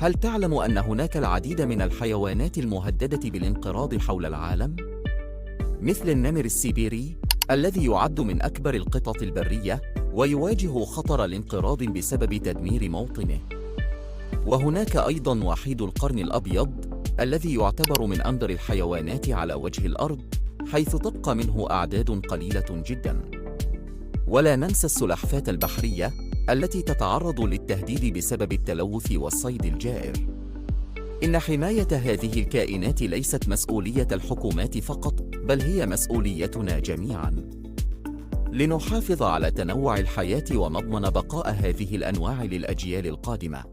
هل تعلم أن هناك العديد من الحيوانات المهددة بالانقراض حول العالم؟ مثل النمر السيبيري الذي يعد من أكبر القطط البرية ويواجه خطر الانقراض بسبب تدمير موطنه. وهناك أيضاً وحيد القرن الأبيض الذي يعتبر من أندر الحيوانات على وجه الأرض، حيث تبقى منه أعداد قليلة جداً. ولا ننسى السلحفاة البحرية التي تتعرض للتهديد بسبب التلوث والصيد الجائر. إن حماية هذه الكائنات ليست مسؤولية الحكومات فقط، بل هي مسؤوليتنا جميعاً، لنحافظ على تنوع الحياة ونضمن بقاء هذه الأنواع للأجيال القادمة.